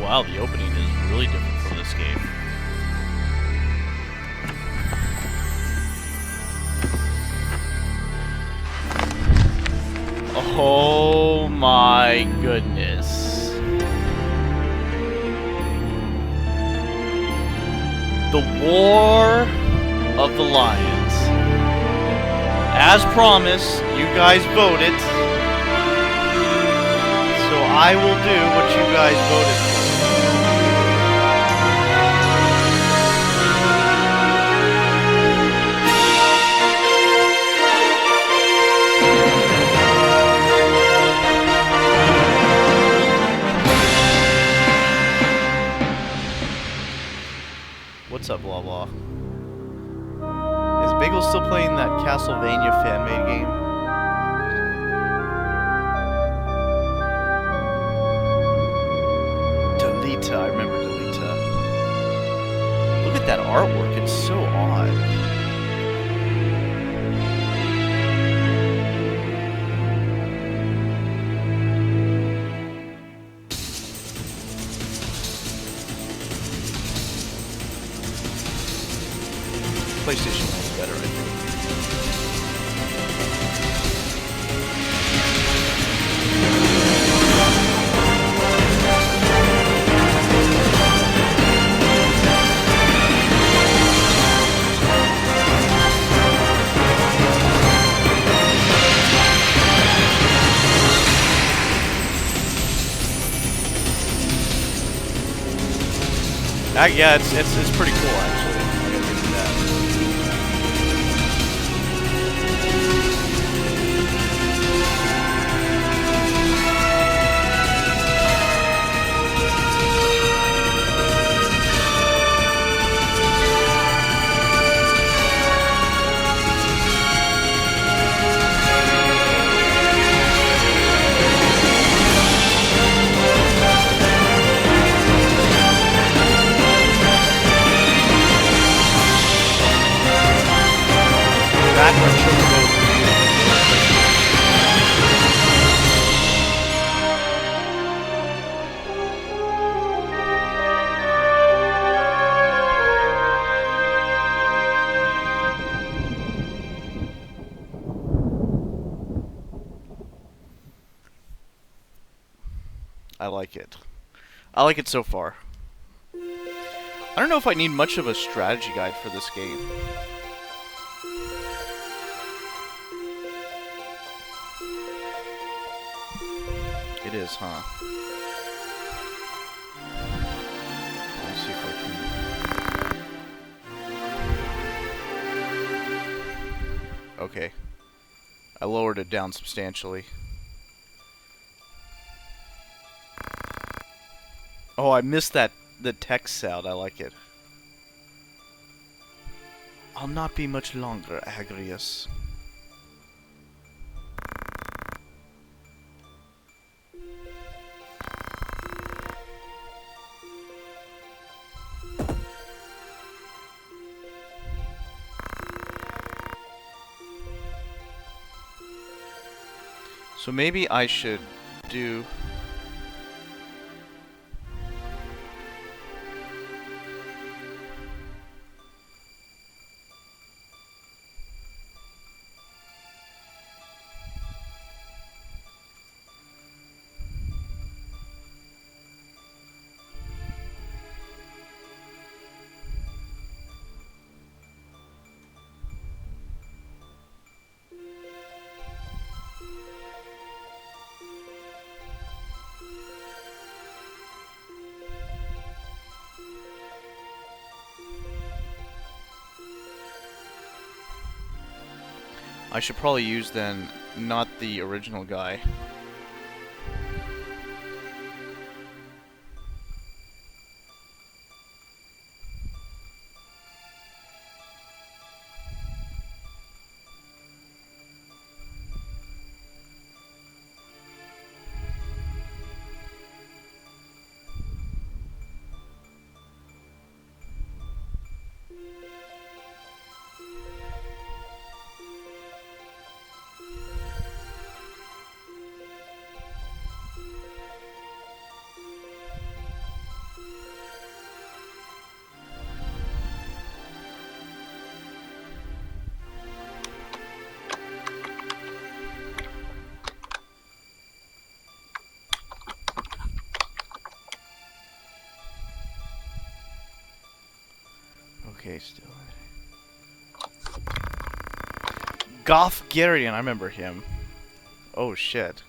wow, the opening is really different from this game. Oh my goodness. The War of the Lions. As promised, you guys voted. So I will do what you guys voted for. What's up, blah blah? Is Bagel still playing that Castlevania fan-made game? Delita, I remember Delita. Look at that artwork, it's so odd. PlayStation 1 is better, I think. Yeah, it's pretty cool actually. I gotta give you that. Backwards should go. I like it. I like it so far. I don't know if I need much of a strategy guide for this game. It is, huh? Let's see if I can... Okay. I lowered it down substantially. Oh, I missed the text sound. I like it. I'll not be much longer, Agrius. So maybe I should do... I should probably use then not the original guy. Okay, still. Goth Garion, I remember him. Oh shit.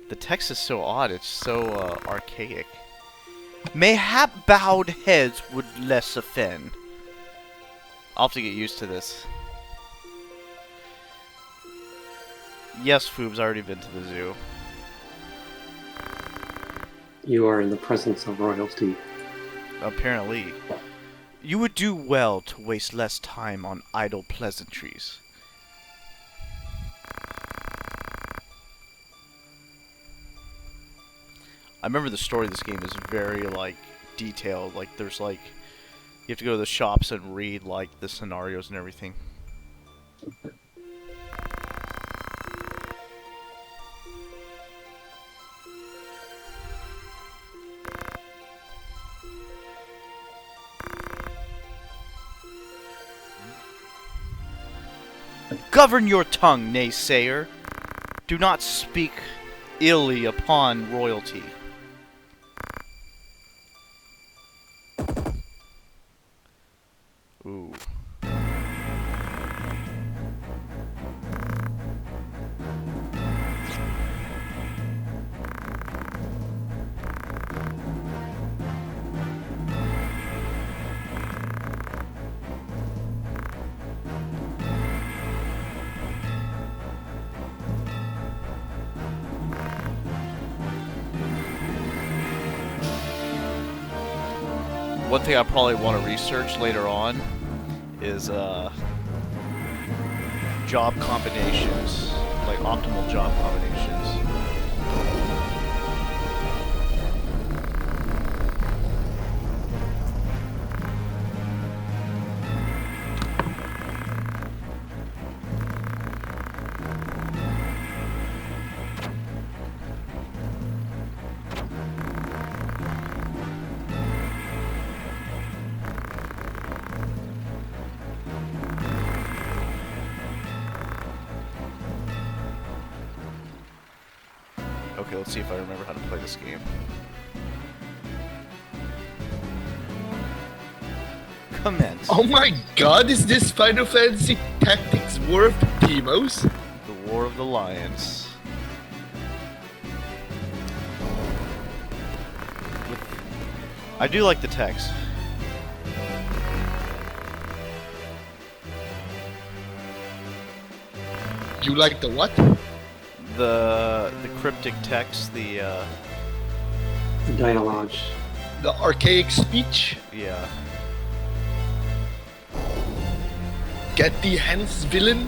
The text is so odd, it's so archaic. Mayhap bowed heads would less offend. I'll have to get used to this. Yes, Foob's already been to the zoo. You are in the presence of royalty. Apparently. You would do well to waste less time on idle pleasantries. I remember the story of this game is very, like, detailed. Like, there's, like, you have to go to the shops and read, like, the scenarios and everything. Govern your tongue, naysayer. Do not speak illy upon royalty. Ooh. One thing I probably want to research later on is job combinations, like optimal job combinations. Okay, let's see if I remember how to play this game. Commence. Oh my god, is this Final Fantasy Tactics War of the Teemos? The War of the Lions. I do like the text. You like the what? The cryptic text, the Dialogue. The archaic speech? yeah. Get thee hence, villain,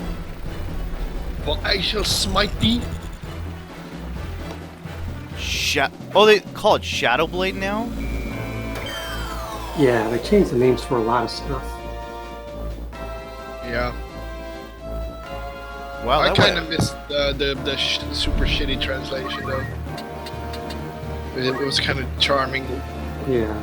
for I shall smite thee. Oh, they call it Shadowblade now? Yeah, they changed the names for a lot of stuff. Yeah, Wow, I that kind of went- missed the super shitty translation though. It was kind of charming. Yeah.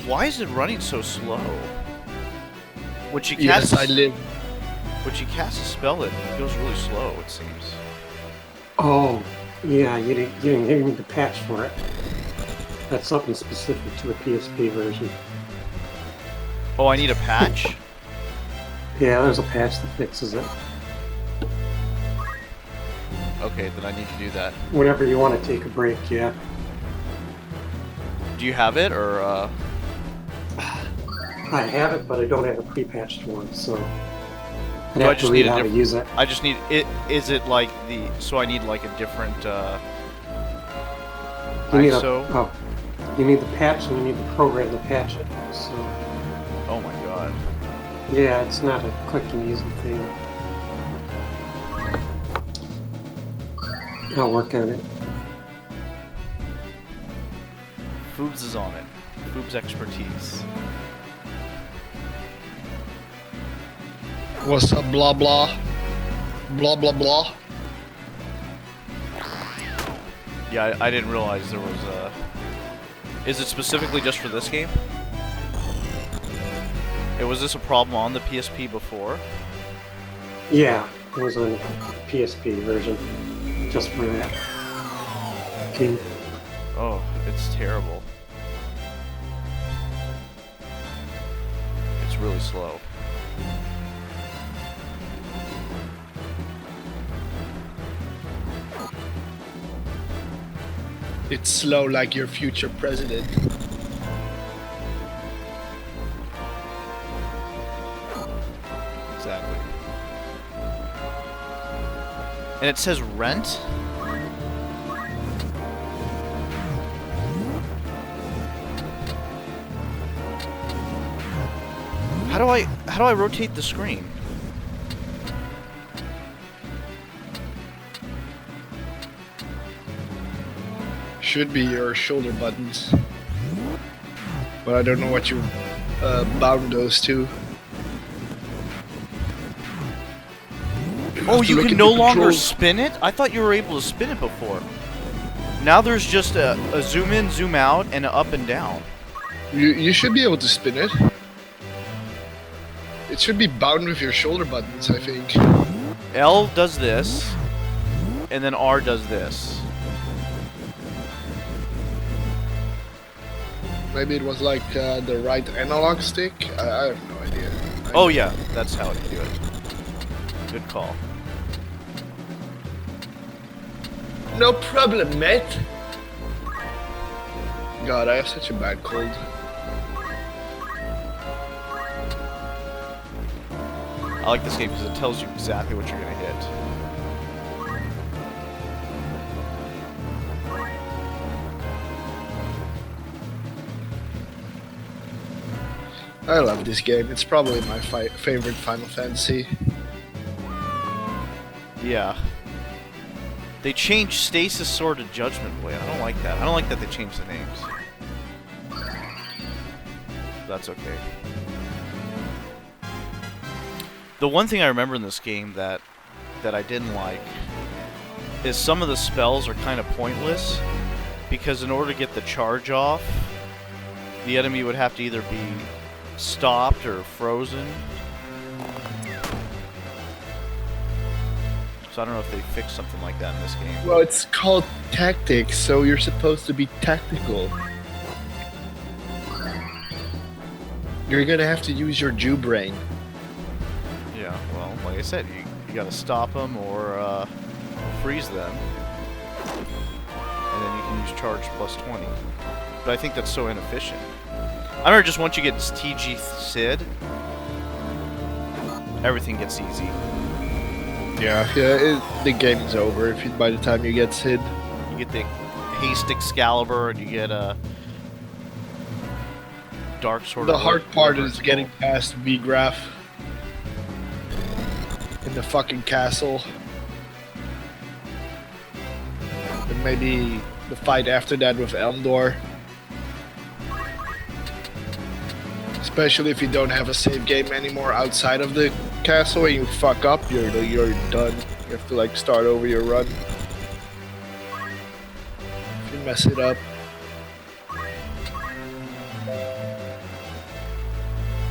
Why is it running so slow? When she Yes, casts, I live. when she casts a spell, it goes really slow. It seems. Oh, yeah, you didn't need the patch for it. That's something specific to the PSP version. Oh, I need a patch. Yeah, there's a patch that fixes it. Okay, then I need to do that. Whenever you want to take a break, yeah. Do you have it, or I have it, but I don't have a pre-patched one, so I'd So I have to just read need a how to diff- use it. I just need it? Is it like the? So I need like a different You need ISO. you need the patch and you need the program to patch it. So Oh my god. yeah, it's not a quick and easy thing. I'll work on it. Foobs is on it. Foobs expertise. What's up, blah blah, blah blah blah. Yeah, I didn't realize there was a... Is it specifically just for this game? Was this a problem on the PSP before? Yeah, it was on PSP version, just for that game. Oh, it's terrible. It's really slow. It's slow like your future president. Exactly. And it says rent? How do I rotate the screen? Should be your shoulder buttons. But I don't know what you bound those to. Oh, have to you look can at no the longer controls. spin it? I thought you were able to spin it before. Now there's just a zoom in, zoom out, and a up and down. You should be able to spin it. It should be bound with your shoulder buttons, I think. L does this, and then R does this. Maybe it was like the right analog stick. I have no idea. Oh yeah, that's how you do it. Good call. No problem, mate. God, I have such a bad cold. I like this game because it tells you exactly what you're gonna hit. I love this game. It's probably my favorite Final Fantasy. Yeah. They changed Stasis Sword to Judgment Blade. I don't like that. I don't like that they changed the names. That's okay. The one thing I remember in this game that I didn't like is some of the spells are kind of pointless because in order to get the charge off, the enemy would have to either be stopped or frozen. So I don't know if they fixed something like that in this game. Well, it's called tactics, so you're supposed to be tactical. You're gonna have to use your Jew brain. Yeah, well, like I said, you gotta stop them or freeze them. And then you can use charge plus 20. But I think that's so inefficient. I remember just once you get TG Sid, everything gets easy. The game's over if you, by the time you get Sid. You get the Haste Excalibur and you get a Dark Sword. The hard part is getting past V-Graph in the fucking castle. And maybe the fight after that with Elmdor. Especially if you don't have a save game anymore outside of the castle and you fuck up, you're done. You have to like start over your run. If you mess it up.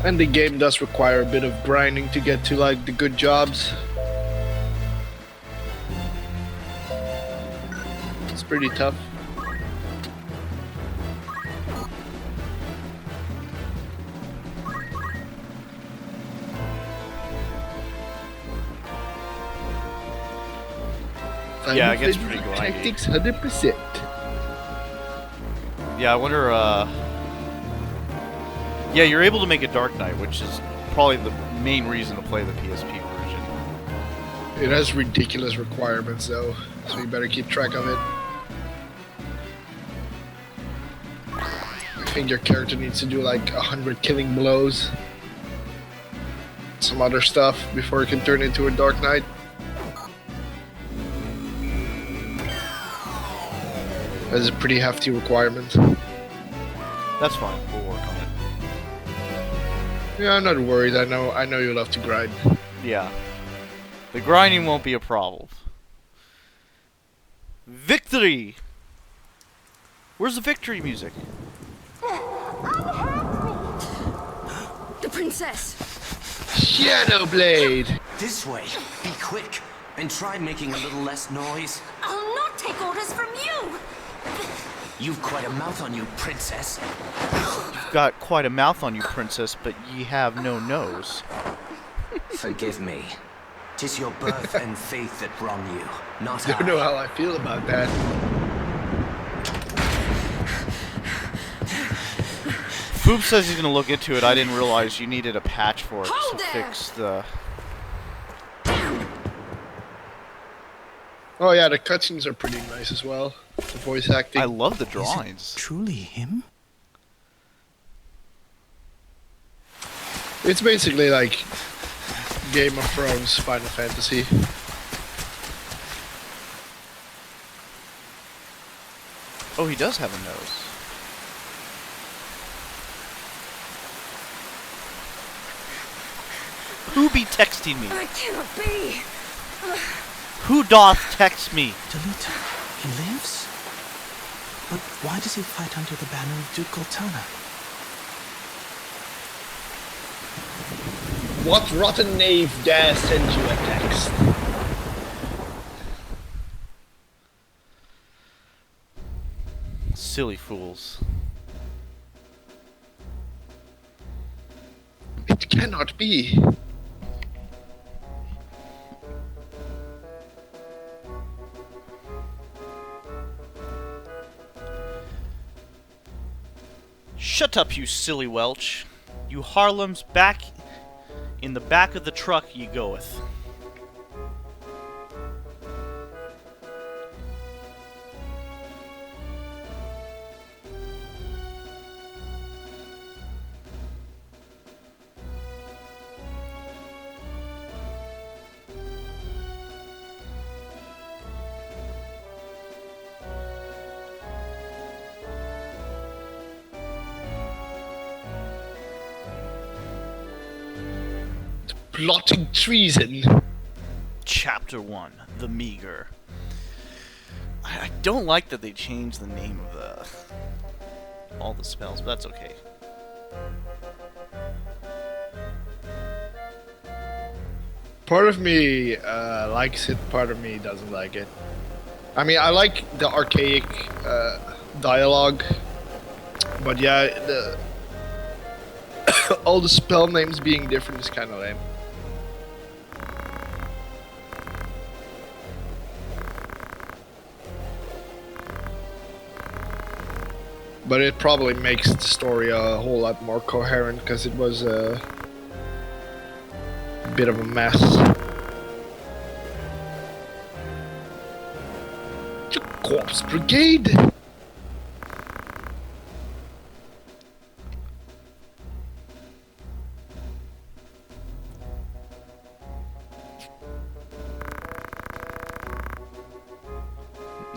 And the game does require a bit of grinding to get to like the good jobs. It's pretty tough. Yeah, it gets pretty grindy. Tactics 100%. Yeah, I wonder, yeah, you're able to make a Dark Knight, which is probably the main reason to play the PSP version. It has ridiculous requirements though, so you better keep track of it. I think your character needs to do like 100 killing blows. Some other stuff before it can turn into a Dark Knight. That's a pretty hefty requirement. That's fine. We'll work on it. Yeah, I'm not worried. I know you love to grind. Yeah. The grinding won't be a problem. Victory! Where's the victory music? The princess! Shadowblade! This way. Be quick. And try making a little less noise. I'll not take orders from you! You've quite a mouth on you, princess. You've got quite a mouth on you, princess, but ye have no nose. Forgive me. 'Tis your birth and faith that wrong you, not Don't know how I feel about that. Foop says he's gonna look into it. I didn't realize you needed a patch for it Hold to there! fix the... Oh yeah, the cutscenes are pretty nice as well. The voice acting. I love the drawings. Truly him? It's basically like Game of Thrones, Final Fantasy. Oh, he does have a nose. Who be texting me? I cannot be! Who doth text me? Delita, he lives? But why does he fight under the banner of Duke Goltana? What rotten knave dare send you a text? Silly fools. It cannot be. Shut up, you silly Welch. You Harlem's back in the back of the truck ye goeth. Plotting treason. Chapter 1, The Meager. I don't like that they changed the name of all the spells, but that's okay. Part of me likes it, part of me doesn't like it. I mean, I like the archaic dialogue, but yeah, the all the spell names being different is kind of lame. But it probably makes the story a whole lot more coherent because it was a bit of a mess. The Corpse Brigade!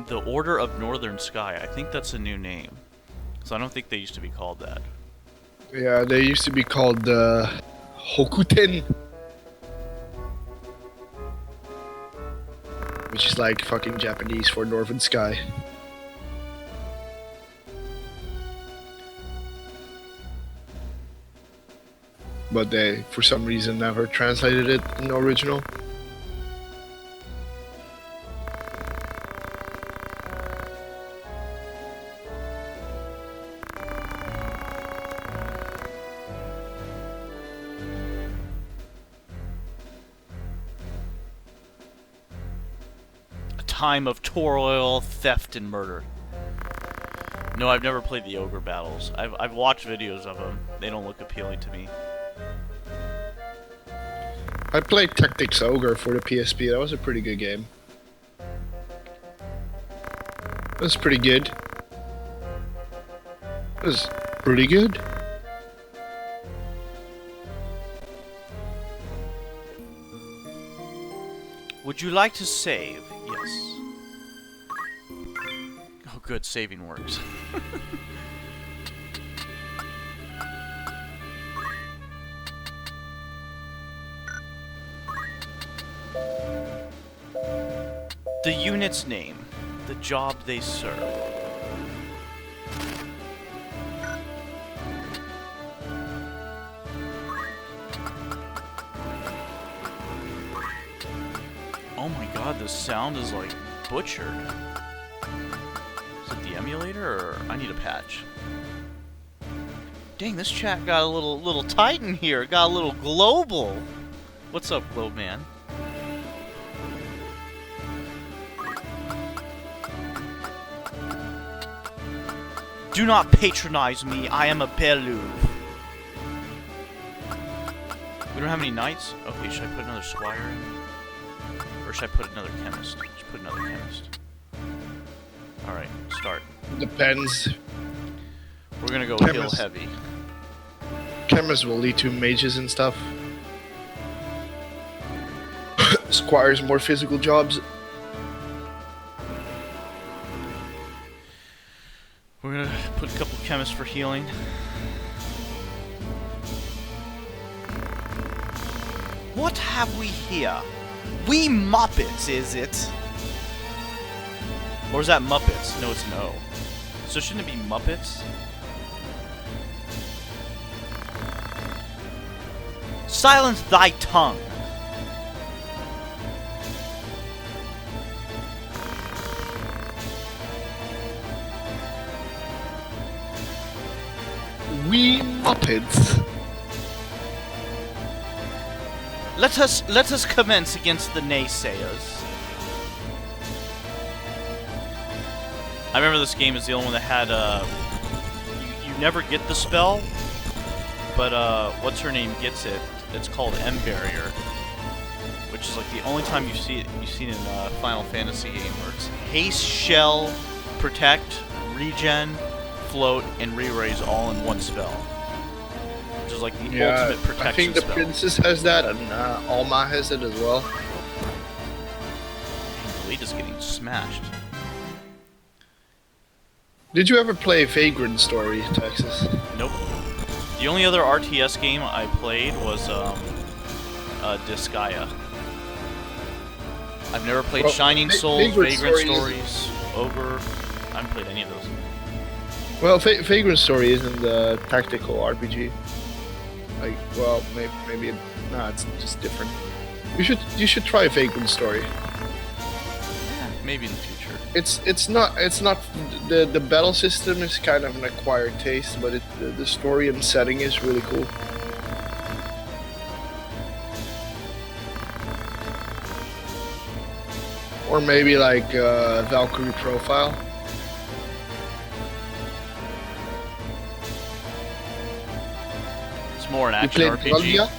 The Order of Northern Sky. I think that's a new name. So I don't think they used to be called that. Yeah, they used to be called Hokuten. Which is like fucking Japanese for Northern Sky. But they, for some reason, never translated it in the original. Time of toil, theft, and murder. No, I've never played the ogre battles. I've watched videos of them. They don't look appealing to me. I played Tactics Ogre for the PSP. That was a pretty good game. It was pretty good. It was pretty good. Would you like to save? Yes. Oh, good. Saving works. The unit's name. The job they serve. God, this sound is like butchered. Is it the emulator, or I need a patch? Dang, this chat got a little tight in here. It got a little global. What's up, Globe Man? Do not patronize me. I am a Beluv. We don't have any knights? Okay, should I put another squire in? Or should I put another chemist? Let's put another chemist. Alright, start. Depends. We're gonna go hill Chemist. heavy. Chemists will lead to mages and stuff. Squires more physical jobs. We're gonna put a couple chemists for healing. What have we here? We Muppets, is it? Or is that Muppets? No, it's no. So shouldn't it be Muppets? Silence thy tongue! We Muppets. Let us commence against the naysayers. I remember this game is the only one that had you never get the spell, but what's her name gets it. It's called M Barrier, which is like the only time you've seen in a Final Fantasy game where it's haste, shell, protect, regen, float, and re-raise all in one spell. Which is like the ultimate protection I think the spell. princess has that, and Alma has it as well. Blade is getting smashed. Did you ever play Vagrant Story, Texas? Nope. The only other RTS game I played was Disgaea. I've never played Well, Shining Souls, Vagrant Vagrant Story Stories, Ogre. I haven't played any of those. Well, Vagrant Story isn't a tactical RPG. Like, well, maybe it's just different. You should try Vagrant Story. Yeah, maybe in the future. It's not the battle system is kind of an acquired taste, but the story and setting is really cool. Or maybe like Valkyrie Profile. It's more an You action played RPG. Grandia?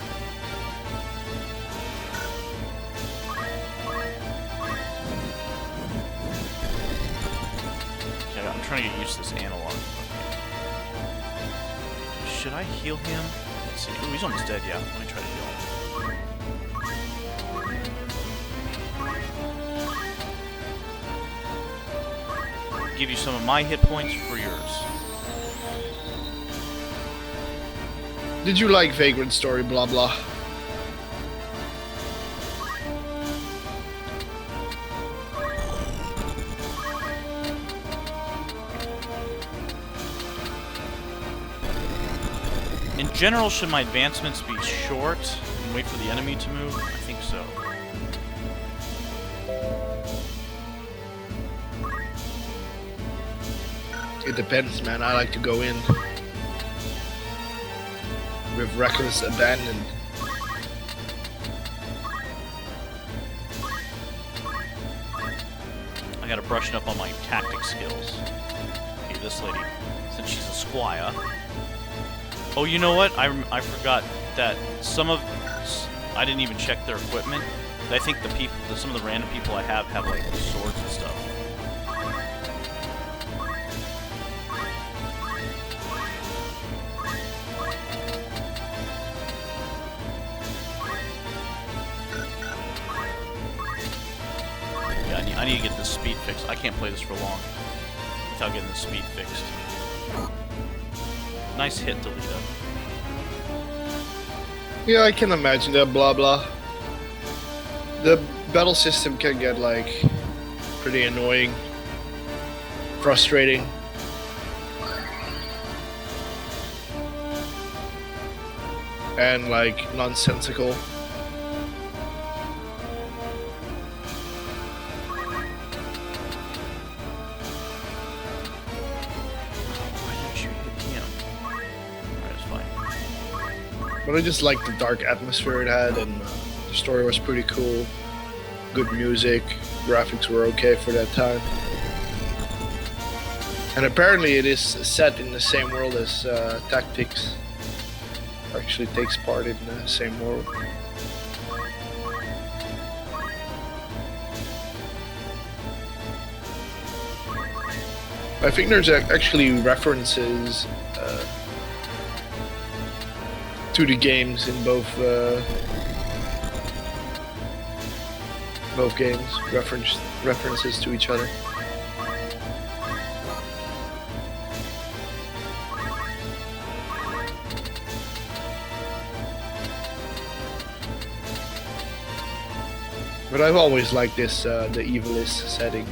Yeah, I'm trying to get used to this analog. Should I heal him? Let's see. Ooh, he's almost dead. Yeah, let me try to heal him. Give you some of my hit points for yours. Did you like Vagrant Story? Blah blah. In general, should my advancements be short and wait for the enemy to move? I think so. It depends, man. I like to go in with reckless abandon. I gotta brushing up on my tactic skills. Okay, this lady, since she's a squire. Oh, you know what? I forgot that I didn't even check their equipment. I think some of the random people I have like swords and stuff. Yeah, I need to get this speed fixed. I can't play this for long without getting the speed fixed. Nice hit, Delita. Yeah, I can imagine that. Blah blah. The battle system can get like pretty annoying, frustrating. And like nonsensical. But I just liked the dark atmosphere it had, and the story was pretty cool. Good music, graphics were okay for that time. And apparently it is set in the same world as Tactics. Actually takes part in the same world. I think there's actually references to the games in both games. References to each other. But I've always liked this, the Evilis setting.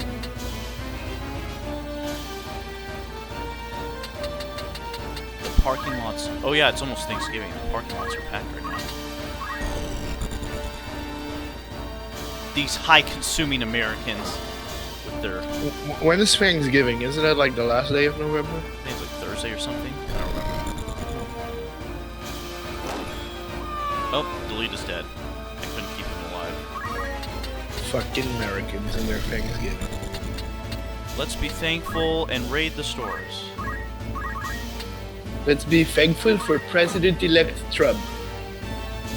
The parking lots. Oh yeah, it's almost Thanksgiving. The parking lots are packed right now. These high-consuming Americans with their. When is Thanksgiving? Isn't it like the last day of November? I think it's like Thursday or something. I don't remember. Oh, delete is dead. I couldn't keep him alive. Fucking Americans and their Thanksgiving. Let's be thankful and raid the stores. Let's be thankful for President-elect Trump.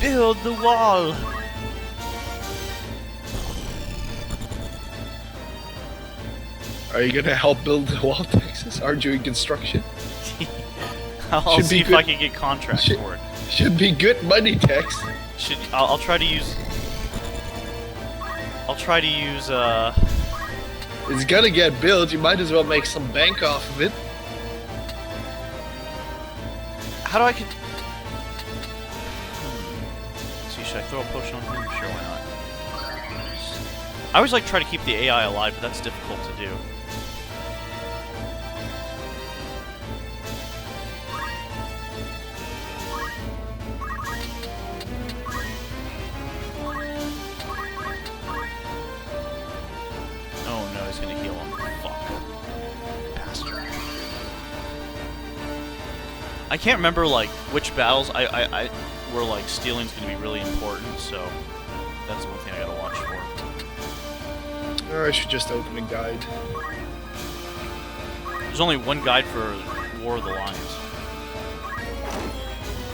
Build the wall! Are you gonna help build the wall, Texas? Are you doing construction? I'll Should see be if good. I can get contracts Should- for it. Should be good money, Tex. I'll try to use. I'll try to use. It's gonna get built. You might as well make some bank off of it. How do I can? Let's see, should I throw a potion on him? Sure, why not? I always like try to keep the AI alive, but that's difficult to do. Oh no, he's gonna heal him. Fuck. Bastard. I can't remember like which battles I where like stealing's gonna be really important, so that's one thing I gotta watch for. Or I should just open a guide. There's only one guide for War of the Lions.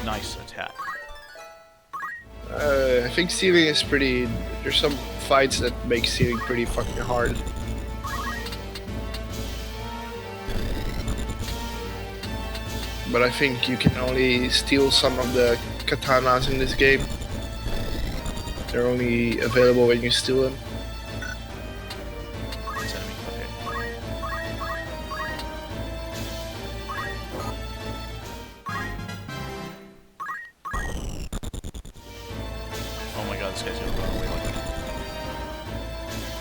Nice attack. I think stealing is pretty. There's some fights that make stealing pretty fucking hard. But I think you can only steal some of the katanas in this game. They're only available when you steal them. It's enemy. Okay. Oh my god, this guy's gonna run away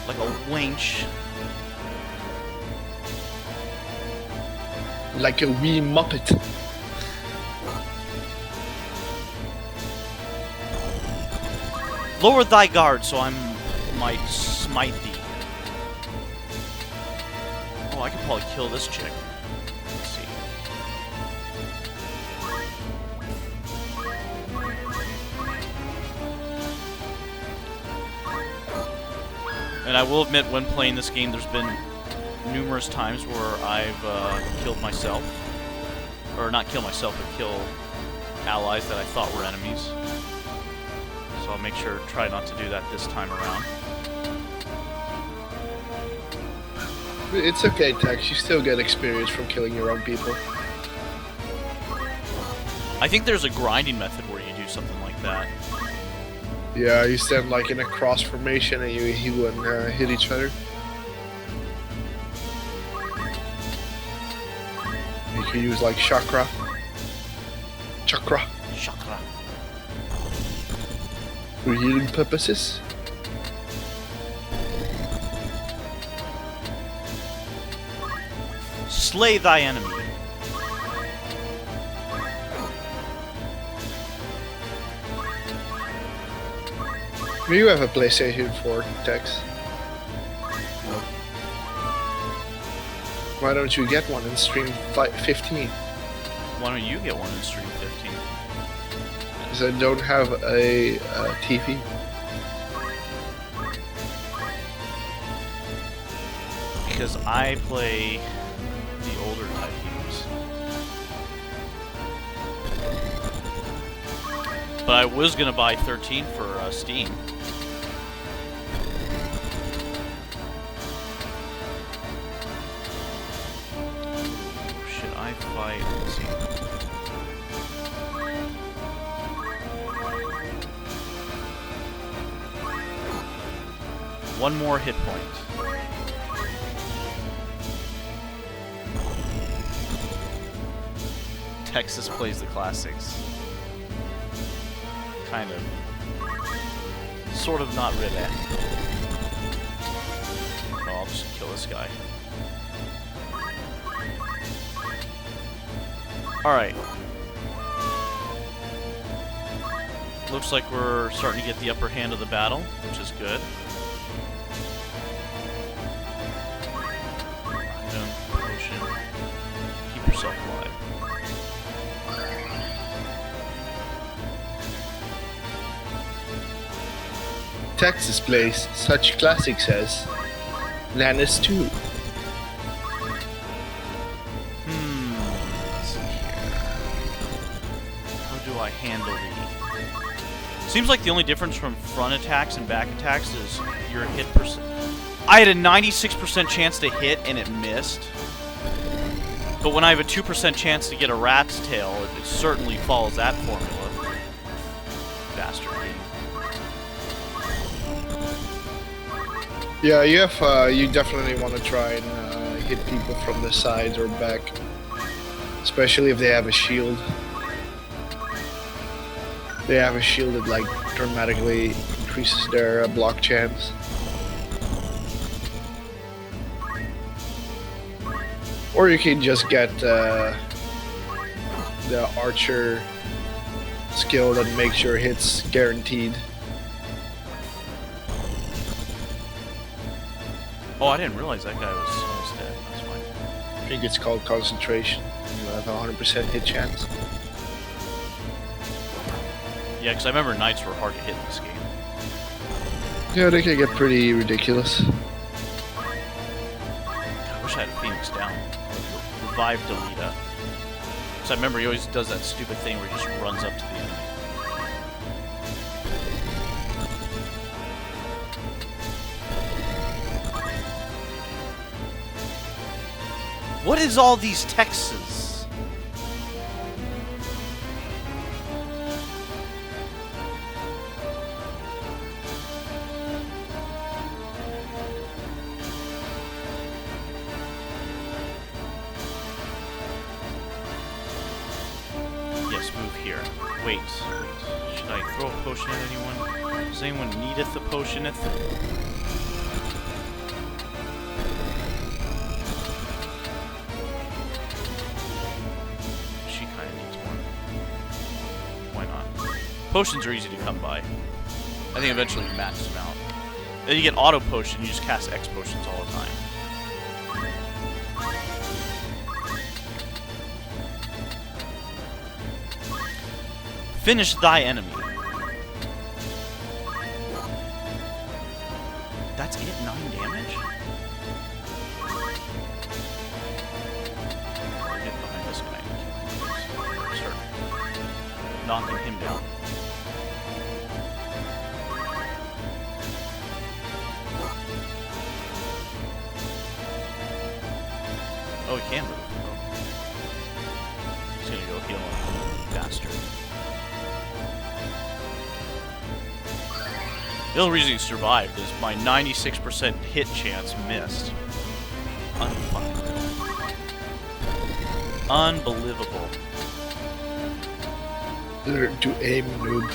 like a wench. Like a wee muppet. Lower thy guard, so I might smite thee. Oh, I could probably kill this chick. Let's see. And I will admit, when playing this game, there's been numerous times where I've killed myself. Or not kill myself, but kill allies that I thought were enemies. So I'll make sure, try not to do that this time around. It's okay, Tex. You still get experience from killing your own people. I think there's a grinding method where you do something like that. Yeah, you stand like in a cross formation and you heal and hit each other. You can use like chakra. Chakra. Chakra. For healing purposes. Slay thy enemy. You have a PlayStation 4, Tex. Why don't you get one and stream 15? Why don't you get one in Stream 15? Because I don't have a TV. Because I play the older type games. But I was gonna buy 13 for Steam. Should I fight? Let's see. One more hit point. Texas plays the classics. Kind of. Sort of, not really. Oh, I'll just kill this guy. Alright. Looks like we're starting to get the upper hand of the battle, which is good. Item, potion. Keep yourself alive. Texas plays such classics as Lannis 2. Let's see here. How do I handle these? Seems like the only difference from front attacks and back attacks is your hit percent. I had a 96% chance to hit and it missed. But when I have a 2% chance to get a rat's tail, it certainly follows that formula. Bastard game. Yeah, you definitely want to try and hit people from the sides or back, especially if they have a shield. They have a shield that like dramatically increases their block chance. Or you can just get the archer skill that makes your hits guaranteed. Oh, I didn't realize that guy was almost dead. That's fine. I think it's called concentration. You have a 100% hit chance. Yeah, because I remember knights were hard to hit in this game. Yeah, they can get pretty ridiculous. God, I wish I had a Phoenix down. Revive Delita. Because I remember he always does that stupid thing where he just runs up to the enemy. What is all these Texas? Yes, move here. Wait. Should I throw a potion at anyone? Does anyone needeth a potioneth? She kind of needs one. Why not? Potions are easy to come by. I think eventually you max them out. Then you get auto potion, you just cast X potions all the time. Finish thy enemy. That's it? 9 damage? Get behind this guy and kill him. Start knocking him down. Oh, he can move. Oh. He's gonna go heal him. Bastard. The only reason he survived is my 96% hit chance missed. Unbelievable. Learn to aim, noob.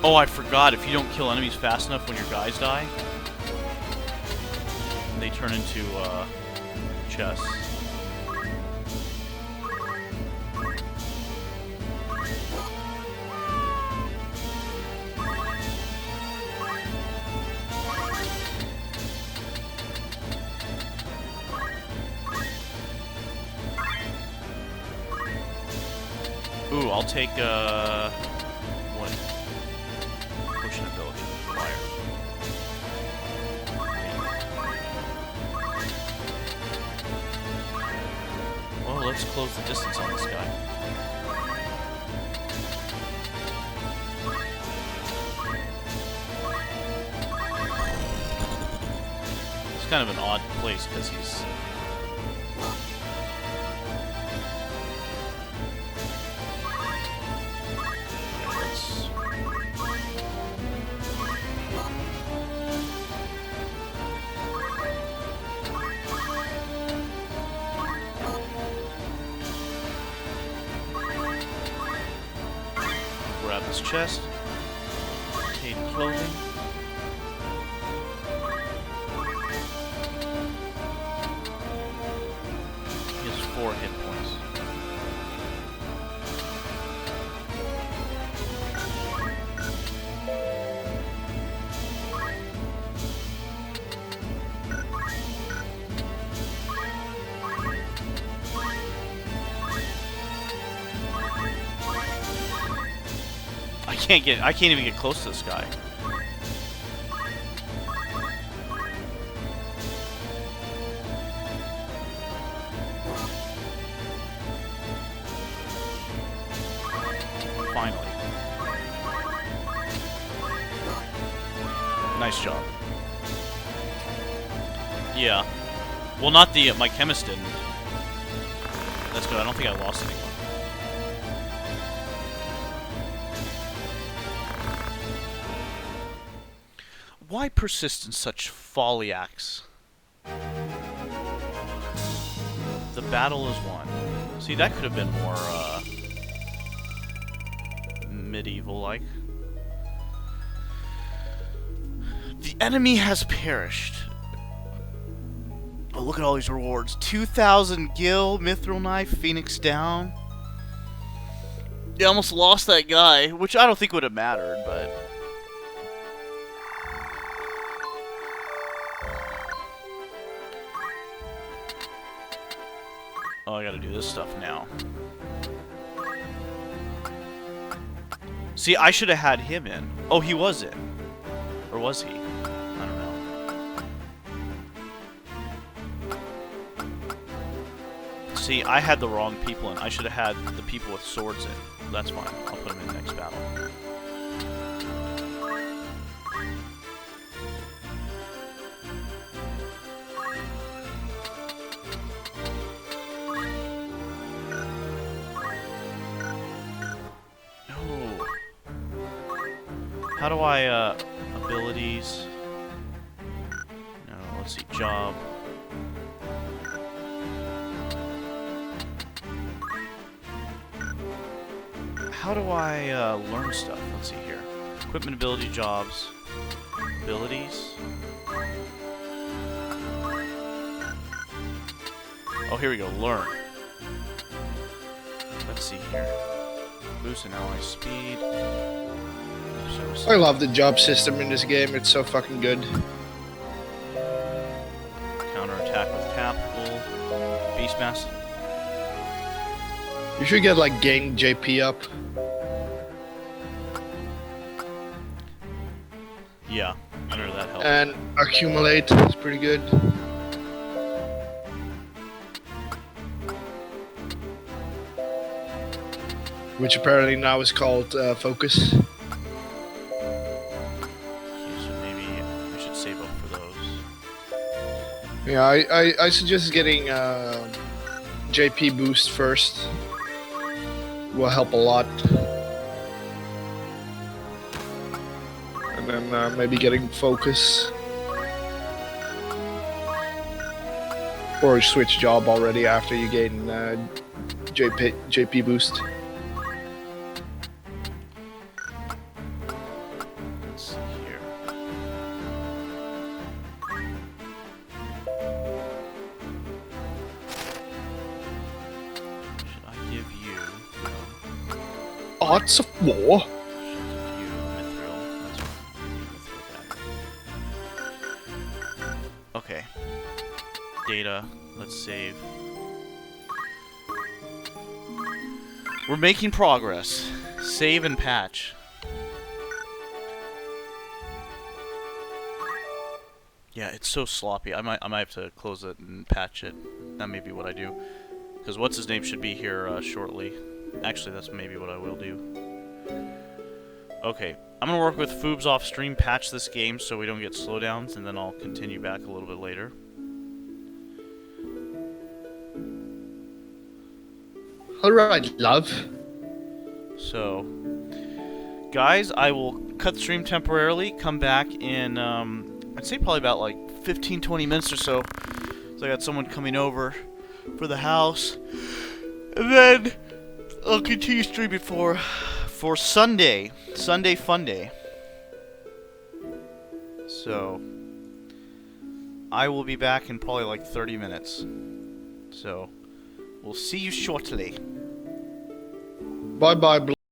Oh, I forgot. If you don't kill enemies fast enough when your guys die, they turn into chests. Ooh, I'll take, what? Potion ability. Fire. Well, let's close the distance on this guy. It's kind of an odd place because he's... Grab this chest. Obtain clothing. He has 4 hit points. I can't even get close to this guy. Finally. Nice job. Yeah. Well, not the, my chemist didn't. That's good, I don't think I lost anyone. Why persist in such folly acts? The battle is won. See, that could have been more, medieval-like. The enemy has perished. Oh, look at all these rewards. 2,000 gil, mithril knife, phoenix down. You almost lost that guy, which I don't think would have mattered, but... Oh, I gotta do this stuff now. See, I should have had him in. Oh, he was in. Or was he? I don't know. See, I had the wrong people in. I should have had the people with swords in. That's fine. I'll put them in the next battle. How do I, abilities? No, let's see, job. How do I, learn stuff? Let's see here. Equipment, ability, jobs. Abilities? Oh, here we go, learn. Let's see here. Boost and ally speed. I love the job system in this game, it's so fucking good. Counter attack with tactical. Beastmaster. You should get like gang JP up. Yeah, I know that helps. And accumulate is pretty good. Which apparently now is called focus. Yeah, I suggest getting JP boost first. Will help a lot. And then maybe getting focus. Or switch job already after you gain JP boost. Arts of War. Okay. Data. Let's save. We're making progress. Save and patch. Yeah, it's so sloppy. I might have to close it and patch it. That may be what I do. Because what's his name should be here shortly. Actually, that's maybe what I will do. Okay, I'm gonna work with Foobs off stream, patch this game so we don't get slowdowns, and then I'll continue back a little bit later. Alright, love. So, guys, I will cut the stream temporarily, come back in, I'd say probably about like 15-20 minutes or so. So I got someone coming over for the house. And then I'll continue streaming for Sunday Fun Day. So, I will be back in probably like 30 minutes. So, we'll see you shortly. Bye bye,